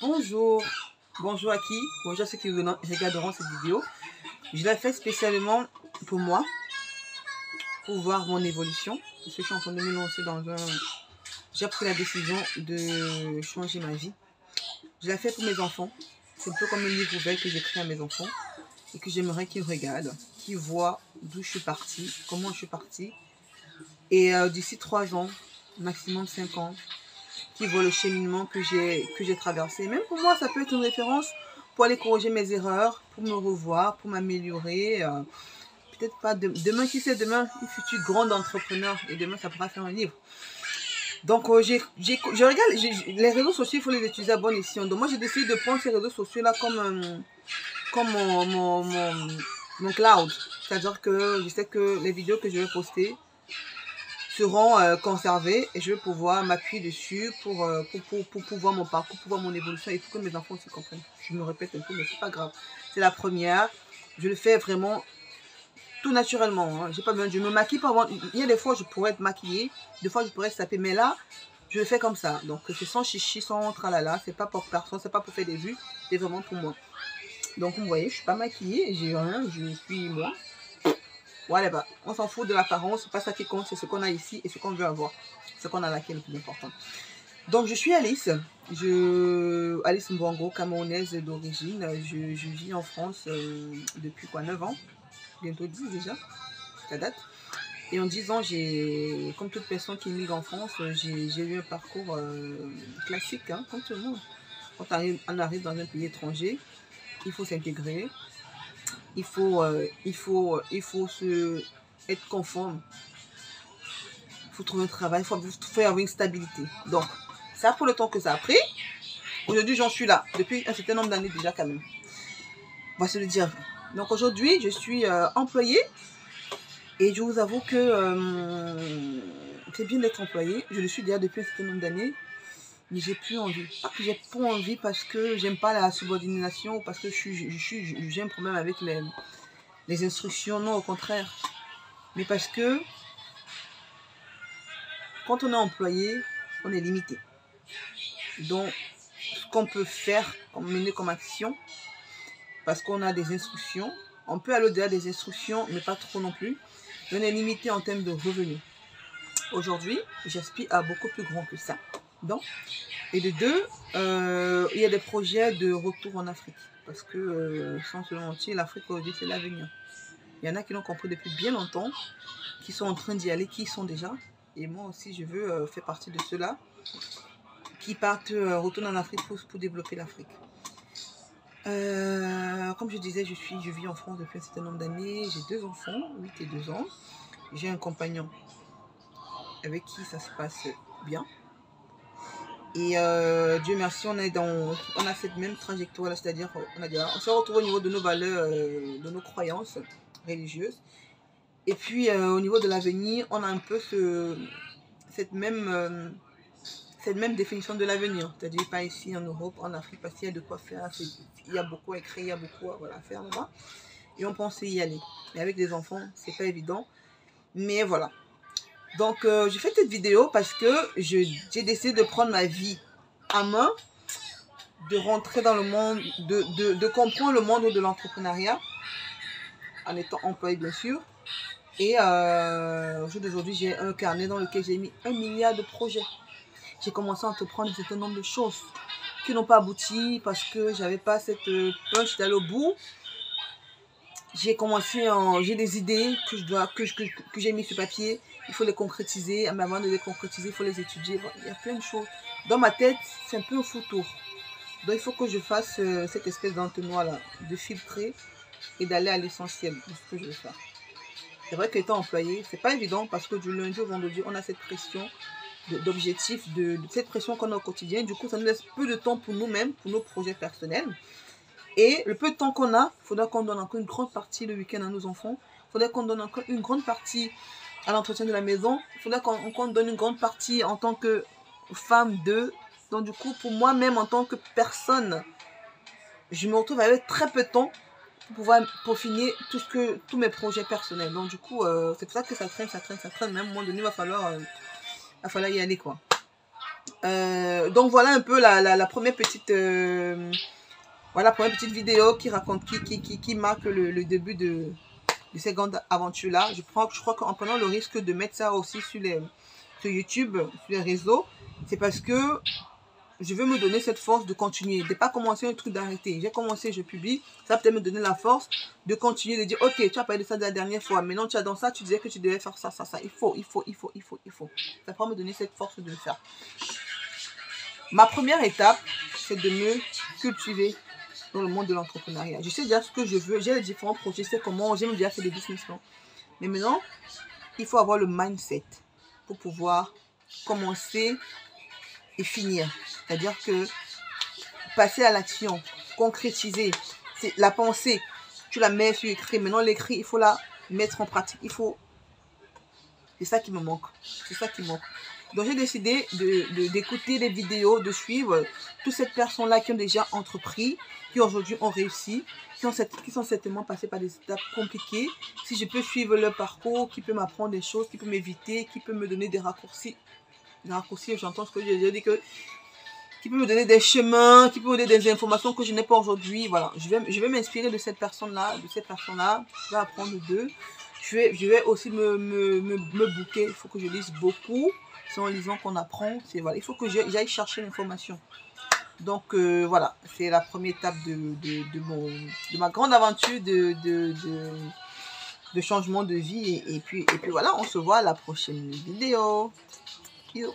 Bonjour, bonjour à qui? Bonjour à ceux qui regarderont cette vidéo. Je l'ai fait spécialement pour moi, pour voir mon évolution. Parce que je suis en train de me lancer dans un... J'ai pris la décision de changer ma vie. Je l'ai fait pour mes enfants. C'est un peu comme un livre ouvert que j'écris à mes enfants et que j'aimerais qu'ils regardent, qu'ils voient d'où je suis partie, comment je suis partie. Et d'ici 3 ans, maximum 5 ans, qui voient le cheminement que j'ai traversé. Même pour moi, ça peut être une référence pour aller corriger mes erreurs, pour me revoir, pour m'améliorer. Peut-être pas demain, qui sait, demain, une future grande entrepreneur. Et demain, ça pourra faire un livre. Donc, je regarde, les réseaux sociaux, il faut les utiliser à bon escient. Donc, moi, j'ai décidé de prendre ces réseaux sociaux-là comme mon cloud. C'est-à-dire que je sais que les vidéos que je vais poster seront conservées et je vais pouvoir m'appuyer dessus pour voir mon parcours, pour voir mon évolution. Il faut que mes enfants aussi comprennent. Je me répète un peu, mais c'est pas grave. C'est la première. Je le fais vraiment tout naturellement. Hein. J'ai pas besoin. Je me maquille pas. Il y a des fois, je pourrais être maquillée. Des fois, je pourrais saper. Mais là, je le fais comme ça. Donc, c'est sans chichi, sans tralala. C'est pas pour personne. C'est pas pour faire des vues. C'est vraiment pour moi. Donc, vous voyez, je suis pas maquillée. J'ai rien. Je suis moi. Voilà, bah, on s'en fout de l'apparence, c'est pas ça qui compte, c'est ce qu'on a ici et ce qu'on veut avoir. Ce qu'on a là qui est le plus important. Donc, je suis Alice. Alice Mbwango, camerounaise d'origine. Je vis en France depuis quoi, 9 ans. Bientôt 10 déjà, ça date. Et en 10 ans, comme toute personne qui migre en France, j'ai eu un parcours classique, hein, comme tout le monde. Quand on arrive dans un pays étranger, il faut s'intégrer. Il faut être conforme. Il faut trouver un travail. Il faut avoir une stabilité. Donc, ça pour le temps que ça a pris. Aujourd'hui, j'en suis là. Depuis un certain nombre d'années déjà quand même. On va se le dire. Donc aujourd'hui, je suis employée. Et je vous avoue que c'est bien d'être employée. Je le suis déjà depuis un certain nombre d'années. Mais j'ai plus envie. Pas que j'ai pas envie parce que j'aime pas la subordination ou parce que j'ai un problème avec les instructions. Non, au contraire. Mais parce que quand on est employé, on est limité. Donc, ce qu'on peut faire, mener comme action, parce qu'on a des instructions, on peut aller au-delà des instructions, mais pas trop non plus. On est limité en termes de revenus. Aujourd'hui, j'aspire à beaucoup plus grand que ça. Donc, et de deux, il y a des projets de retour en Afrique. Parce que, sans se mentir, l'Afrique aujourd'hui, c'est l'avenir. Il y en a qui l'ont compris depuis bien longtemps, qui sont en train d'y aller, qui y sont déjà. Et moi aussi, je veux faire partie de ceux-là qui partent, retournent en Afrique pour développer l'Afrique. Comme je disais, je vis en France depuis un certain nombre d'années. J'ai 2 enfants, 8 et 2 ans. J'ai un compagnon avec qui ça se passe bien. Et Dieu merci, on a cette même trajectoire, c'est-à-dire on se retrouve au niveau de nos valeurs, de nos croyances religieuses. Et puis au niveau de l'avenir, on a un peu cette même définition de l'avenir. C'est-à-dire pas ici en Europe, en Afrique, parce qu'il y a de quoi faire. Il y a beaucoup à écrire, il y a beaucoup à faire là-bas. Et on pensait y aller. Mais avec des enfants, c'est pas évident. Mais voilà. Donc, j'ai fait cette vidéo parce que j'ai décidé de prendre ma vie à main, de rentrer dans le monde, de comprendre le monde de l'entrepreneuriat, en étant employé bien sûr. Et au jour d'aujourd'hui, j'ai un carnet dans lequel j'ai mis 1 milliard de projets. J'ai commencé à entreprendre un certain nombre de choses qui n'ont pas abouti parce que j'avais pas cette punch d'aller au bout. J'ai des idées que j'ai mis sur papier. Il faut les concrétiser. Mais avant de les concrétiser, il faut les étudier. Il y a plein de choses. Dans ma tête, c'est un peu un fou tour. Donc il faut que je fasse cette espèce d'entonnoir là, de filtrer et d'aller à l'essentiel de ce que je veux faire. C'est vrai qu'étant employé, c'est pas évident parce que du lundi au vendredi, on a cette pression d'objectifs, de cette pression qu'on a au quotidien. Du coup, ça nous laisse peu de temps pour nous-mêmes, pour nos projets personnels. Et le peu de temps qu'on a, il faudra qu'on donne encore une grande partie le week-end à nos enfants. Il faudra qu'on donne encore une grande partie à l'entretien de la maison. Il faudra qu'on donne une grande partie en tant que femme d'eux. Donc du coup, pour moi-même, en tant que personne, je me retrouve avec très peu de temps pour pouvoir peaufiner tous mes projets personnels. Donc du coup, c'est pour ça que ça traîne. Même à un moment donné, il va falloir y aller, quoi. Donc voilà un peu la première petite voilà, première petite vidéo qui raconte qui marque le début de cette grande aventure là. Je crois qu'en prenant le risque de mettre ça aussi sur YouTube, sur les réseaux, c'est parce que je veux me donner cette force de continuer, de pas commencer un truc d'arrêter. J'ai commencé, je publie, ça peut-être me donner la force de continuer, de dire ok, tu as parlé de ça de la dernière fois, maintenant tu as dans ça, tu disais que tu devais faire ça, il faut. Ça pourra me donner cette force de le faire. Ma première étape, c'est de me cultiver dans le monde de l'entrepreneuriat. Je sais déjà ce que je veux, j'ai les différents projets, je sais comment, j'aime déjà faire des business plans. Mais maintenant, il faut avoir le mindset pour pouvoir commencer et finir. C'est-à-dire que passer à l'action, concrétiser, c'est la pensée, tu la mets sur écrit. Maintenant, l'écrit, il faut la mettre en pratique. C'est ça qui me manque. C'est ça qui manque. Donc, j'ai décidé d'écouter les vidéos, de suivre toutes ces personnes-là qui ont déjà entrepris, qui aujourd'hui ont réussi, qui sont certainement passées par des étapes compliquées. Si je peux suivre leur parcours, qui peut m'apprendre des choses, qui peut m'éviter, qui peut me donner des raccourcis. Des raccourcis, j'entends ce que je dis que qui peut me donner des chemins, qui peut me donner des informations que je n'ai pas aujourd'hui. Voilà, je vais m'inspirer de cette personne-là, je vais apprendre d'eux. Je vais aussi me booker, il faut que je lise beaucoup. C'est en lisant qu'on apprend, voilà, il faut que j'aille chercher l'information. Donc voilà, c'est la première étape de ma grande aventure de changement de vie. Et puis voilà, on se voit à la prochaine vidéo. Bisous.